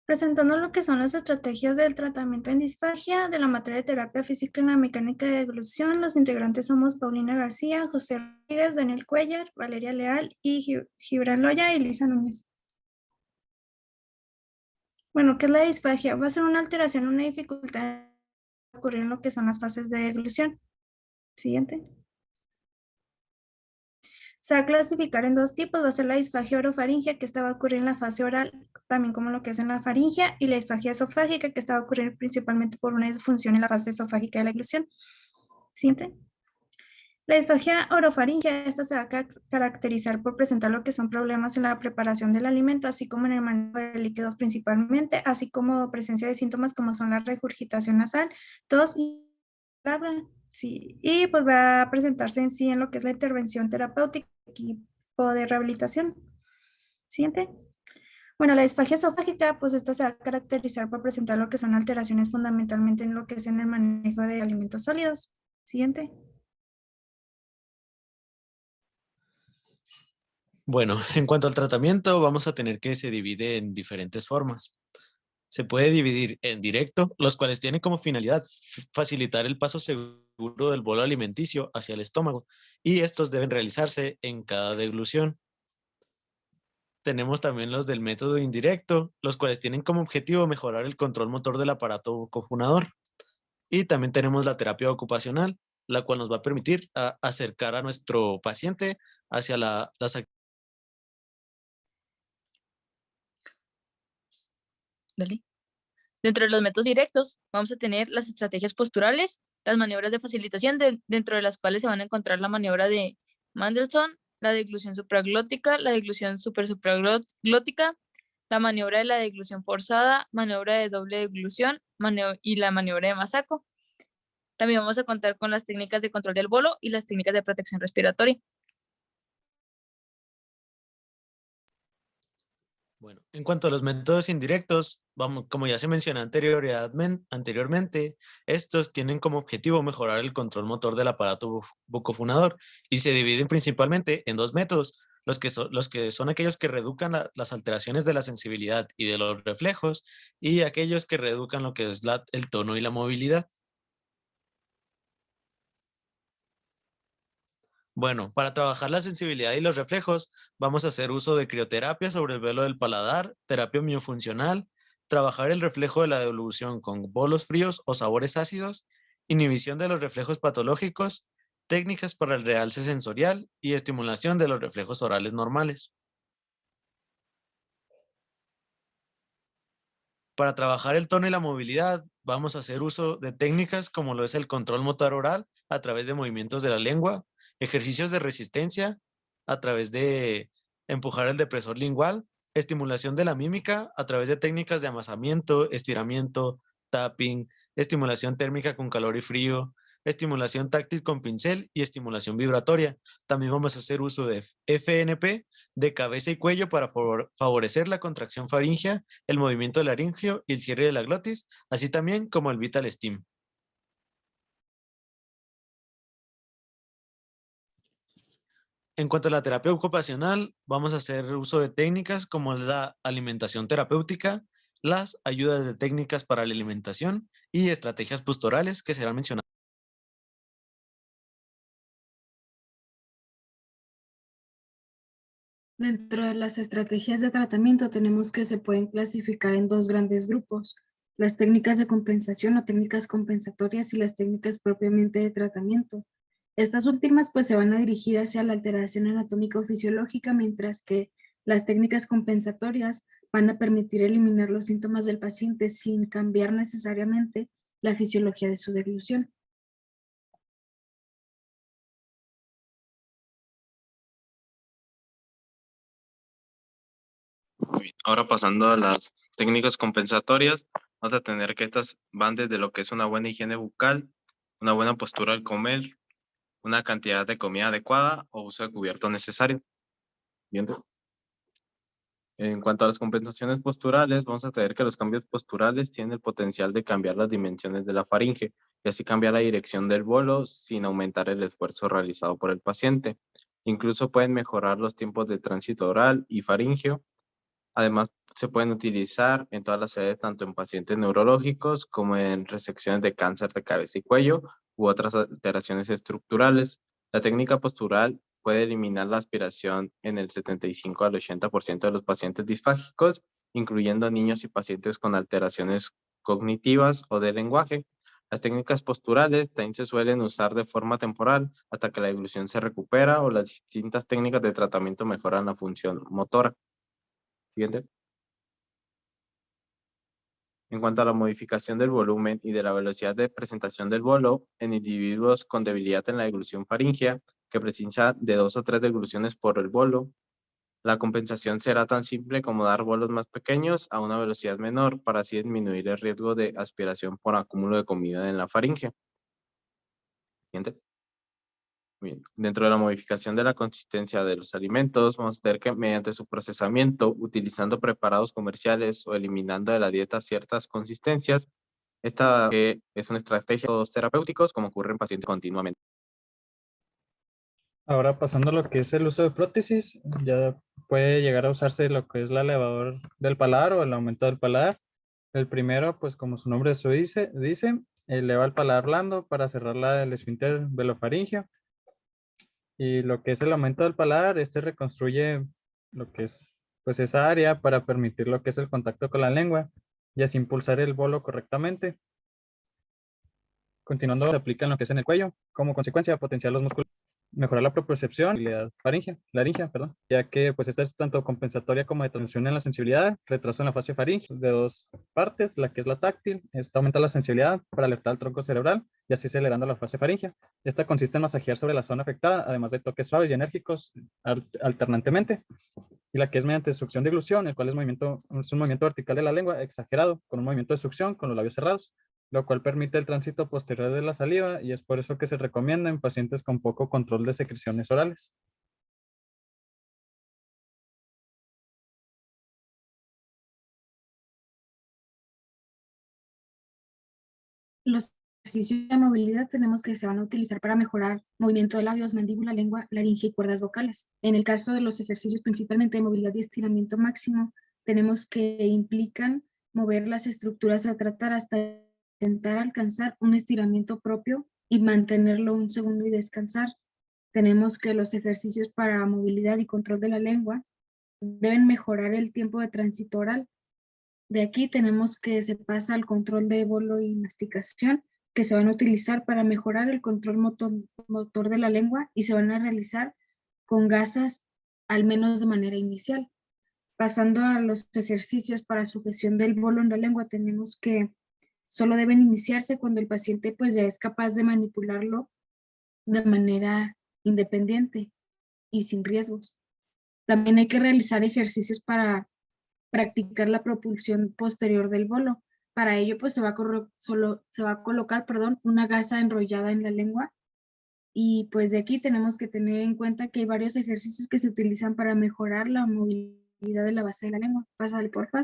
Presentando lo que son las estrategias del tratamiento en disfagia de la materia de terapia física en la mecánica de deglución, los integrantes somos Paulina García, José Rodríguez, Daniel Cuellar, Valeria Leal y Gibran Loya y Luisa Núñez. Bueno, ¿qué es la disfagia? Va a ser una alteración, una dificultad que ocurrir en lo que son las fases de deglución. Siguiente. Se va a clasificar en dos tipos, va a ser la disfagia orofaringea, que esta va a ocurrir en la fase oral, también como lo que es en la faringea, y la disfagia esofágica, que esta va a ocurrir principalmente por una disfunción en la fase esofágica de la eglución. Siguiente. La disfagia orofaringea, esta se va a caracterizar por presentar lo que son problemas en la preparación del alimento, así como en el manejo de líquidos principalmente, así como presencia de síntomas como son la regurgitación nasal, tos y palabra. Sí, y pues va a presentarse en sí en lo que es la intervención terapéutica, equipo de rehabilitación. Siguiente. Bueno, la disfagia esofágica, pues esta se va a caracterizar por presentar lo que son alteraciones fundamentalmente en lo que es en el manejo de alimentos sólidos. Siguiente. Bueno, en cuanto al tratamiento, vamos a tener que se divide en diferentes formas. Se puede dividir en directo, los cuales tienen como finalidad facilitar el paso seguro del bolo alimenticio hacia el estómago, y estos deben realizarse en cada deglución. Tenemos también los del método indirecto, los cuales tienen como objetivo mejorar el control motor del aparato bucofunador. Y también tenemos la terapia ocupacional, la cual nos va a permitir acercar a nuestro paciente hacia las actividades. Dale. Dentro de los métodos directos, vamos a tener las estrategias posturales, las maniobras de facilitación, dentro de las cuales se van a encontrar la maniobra de Mandelson, la deglución supraglótica, la deglución suprasupraglótica, la maniobra de la deglución forzada, maniobra de doble deglución y la maniobra de Masako. También vamos a contar con las técnicas de control del bolo y las técnicas de protección respiratoria. Bueno, en cuanto a los métodos indirectos, vamos, como ya se mencionó anteriormente, estos tienen como objetivo mejorar el control motor del aparato bucofunador y se dividen principalmente en dos métodos, los que son aquellos que reducan las alteraciones de la sensibilidad y de los reflejos, y aquellos que reducan lo que es el tono y la movilidad. Bueno, para trabajar la sensibilidad y los reflejos, vamos a hacer uso de crioterapia sobre el velo del paladar, terapia miofuncional, trabajar el reflejo de la devolución con bolos fríos o sabores ácidos, inhibición de los reflejos patológicos, técnicas para el realce sensorial y estimulación de los reflejos orales normales. Para trabajar el tono y la movilidad, vamos a hacer uso de técnicas como lo es el control motor oral a través de movimientos de la lengua, ejercicios de resistencia a través de empujar el depresor lingual, estimulación de la mímica a través de técnicas de amasamiento, estiramiento, tapping, estimulación térmica con calor y frío, estimulación táctil con pincel y estimulación vibratoria. También vamos a hacer uso de FNP de cabeza y cuello para favorecer la contracción faríngea, el movimiento laringio y el cierre de la glotis, así también como el Vital Steam. En cuanto a la terapia ocupacional, vamos a hacer uso de técnicas como la alimentación terapéutica, las ayudas de técnicas para la alimentación y estrategias posturales que serán mencionadas. Dentro de las estrategias de tratamiento tenemos que se pueden clasificar en dos grandes grupos, las técnicas de compensación o técnicas compensatorias y las técnicas propiamente de tratamiento. Estas últimas pues se van a dirigir hacia la alteración anatómica o fisiológica, mientras que las técnicas compensatorias van a permitir eliminar los síntomas del paciente sin cambiar necesariamente la fisiología de su deglución. Ahora pasando a las técnicas compensatorias, vamos a tener que estas van desde lo que es una buena higiene bucal, una buena postura al comer, una cantidad de comida adecuada o uso de cubierto necesario. Bien. En cuanto a las compensaciones posturales, vamos a tener que los cambios posturales tienen el potencial de cambiar las dimensiones de la faringe y así cambiar la dirección del bolo sin aumentar el esfuerzo realizado por el paciente. Incluso pueden mejorar los tiempos de tránsito oral y faríngeo. Además, se pueden utilizar en todas las edades, tanto en pacientes neurológicos como en resecciones de cáncer de cabeza y cuello u otras alteraciones estructurales. La técnica postural puede eliminar la aspiración en el 75 al 80% de los pacientes disfágicos, incluyendo niños y pacientes con alteraciones cognitivas o de lenguaje. Las técnicas posturales también se suelen usar de forma temporal hasta que la deglución se recupera o las distintas técnicas de tratamiento mejoran la función motora. Siguiente. En cuanto a la modificación del volumen y de la velocidad de presentación del bolo, en individuos con debilidad en la deglución faríngea, que precisa de 2 o 3 degluciones por el bolo, la compensación será tan simple como dar bolos más pequeños a una velocidad menor para así disminuir el riesgo de aspiración por acúmulo de comida en la faringe. Siguiente. Bien. Dentro de la modificación de la consistencia de los alimentos, vamos a ver que mediante su procesamiento, utilizando preparados comerciales o eliminando de la dieta ciertas consistencias, esta es una estrategia de terapéuticos como ocurre en pacientes continuamente. Ahora pasando a lo que es el uso de prótesis, ya puede llegar a usarse lo que es el elevador del paladar o el aumento del paladar. El primero, pues como su nombre eso dice, eleva el paladar blando para cerrar el esfínter velofaríngeo. Y lo que es el aumento del paladar, este reconstruye lo que es pues esa área para permitir lo que es el contacto con la lengua y así impulsar el bolo correctamente. Continuando, se aplica en lo que es en el cuello, como consecuencia potenciar los músculos, mejorar la propiocepción y la laringe, ya que pues esta es tanto compensatoria como de tensión en la sensibilidad, retraso en la fase faríngea de 2 partes, la que es la táctil, esta aumenta la sensibilidad para alertar al tronco cerebral y así acelerando la fase faríngea. Esta consiste en masajear sobre la zona afectada, además de toques suaves y enérgicos alternantemente. Y la que es mediante succión de glución, el cual es un movimiento vertical de la lengua exagerado, con un movimiento de succión con los labios cerrados, lo cual permite el tránsito posterior de la saliva y es por eso que se recomienda en pacientes con poco control de secreciones orales. Los ejercicios de movilidad tenemos que se van a utilizar para mejorar movimiento de labios, mandíbula, lengua, laringe y cuerdas vocales. En el caso de los ejercicios principalmente de movilidad y estiramiento máximo, tenemos que implican mover las estructuras a tratar hasta intentar alcanzar un estiramiento propio y mantenerlo un segundo y descansar. Tenemos que los ejercicios para movilidad y control de la lengua deben mejorar el tiempo de tránsito oral. De aquí tenemos que se pasa al control de bolo y masticación, que se van a utilizar para mejorar el control motor de la lengua y se van a realizar con gasas, al menos de manera inicial. Pasando a los ejercicios para sujeción del bolo en la lengua, tenemos que solo deben iniciarse cuando el paciente pues ya es capaz de manipularlo de manera independiente y sin riesgos. También hay que realizar ejercicios para practicar la propulsión posterior del bolo. Para ello, pues se va a colocar, una gasa enrollada en la lengua. Y pues de aquí tenemos que tener en cuenta que hay varios ejercicios que se utilizan para mejorar la movilidad de la base de la lengua. Pásale, porfa.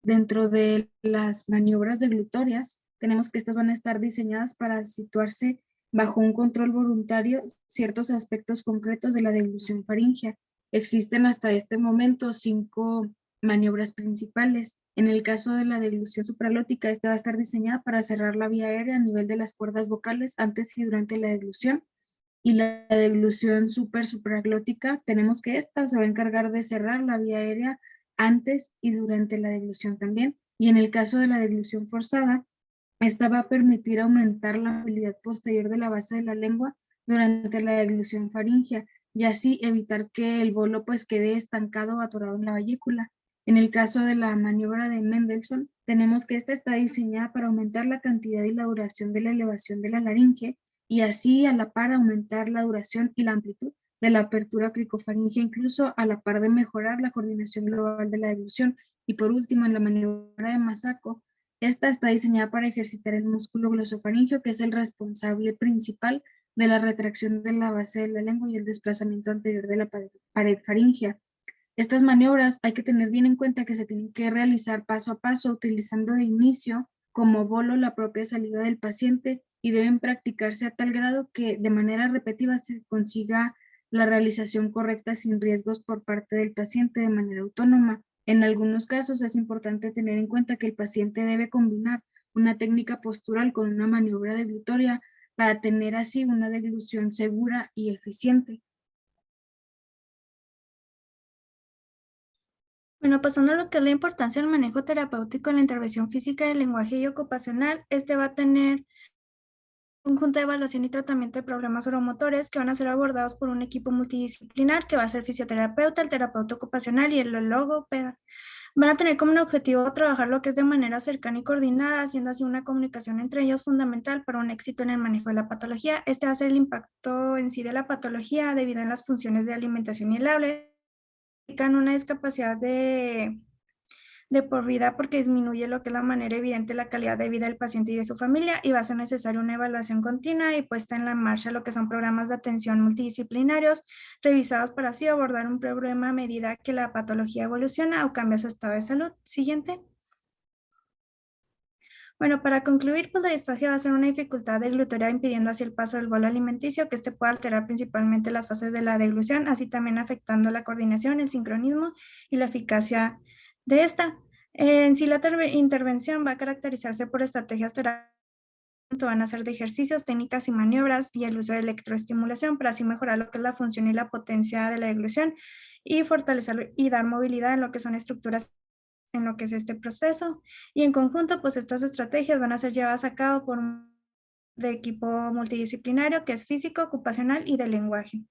Dentro de las maniobras deglutorias, tenemos que estas van a estar diseñadas para situarse bajo un control voluntario ciertos aspectos concretos de la deglución faríngea. Existen hasta este momento 5 maniobras principales. En el caso de la deglución supralótica, esta va a estar diseñada para cerrar la vía aérea a nivel de las cuerdas vocales antes y durante la deglución. Y la deglución supraglótica, tenemos que esta se va a encargar de cerrar la vía aérea antes y durante la deglución también. Y en el caso de la deglución forzada, esta va a permitir aumentar la movilidad posterior de la base de la lengua durante la deglución faríngea y así evitar que el bolo pues quede estancado o atorado en la vallécula. En el caso de la maniobra de Mendelssohn, tenemos que esta está diseñada para aumentar la cantidad y la duración de la elevación de la laringe y así a la par aumentar la duración y la amplitud de la apertura cricofaríngea, incluso a la par de mejorar la coordinación global de la deglución. Y por último, en la maniobra de Masako, esta está diseñada para ejercitar el músculo glosofaríngeo, que es el responsable principal de la retracción de la base de la lengua y el desplazamiento anterior de la pared faríngea. Estas maniobras hay que tener bien en cuenta que se tienen que realizar paso a paso, utilizando de inicio como bolo la propia saliva del paciente y deben practicarse a tal grado que de manera repetitiva se consiga la realización correcta sin riesgos por parte del paciente de manera autónoma. En algunos casos es importante tener en cuenta que el paciente debe combinar una técnica postural con una maniobra deglutoria para tener así una deglución segura y eficiente. Bueno, pasando a lo que es la importancia del manejo terapéutico en la intervención física del lenguaje y ocupacional, este va a tener un conjunto de evaluación y tratamiento de problemas oromotores que van a ser abordados por un equipo multidisciplinar que va a ser fisioterapeuta, el terapeuta ocupacional y el logopeda. Van a tener como un objetivo trabajar lo que es de manera cercana y coordinada, haciendo así una comunicación entre ellos fundamental para un éxito en el manejo de la patología. Este va a ser el impacto en sí de la patología debido a las funciones de alimentación y el habla, una discapacidad de por vida porque disminuye lo que es la manera evidente la calidad de vida del paciente y de su familia y va a ser necesaria una evaluación continua y puesta en la marcha lo que son programas de atención multidisciplinarios revisados para así abordar un problema a medida que la patología evoluciona o cambia su estado de salud. Siguiente. Bueno, para concluir, pues la disfagia va a ser una dificultad deglutoria impidiendo así el paso del bolo alimenticio, que este puede alterar principalmente las fases de la deglución, así también afectando la coordinación, el sincronismo y la eficacia de esta. En sí, la intervención va a caracterizarse por estrategias terapéuticas, van a ser de ejercicios, técnicas y maniobras y el uso de electroestimulación para así mejorar lo que es la función y la potencia de la deglución y fortalecer y dar movilidad en lo que son estructuras en lo que es este proceso. Y en conjunto, pues estas estrategias van a ser llevadas a cabo por un equipo multidisciplinario que es físico, ocupacional y de lenguaje.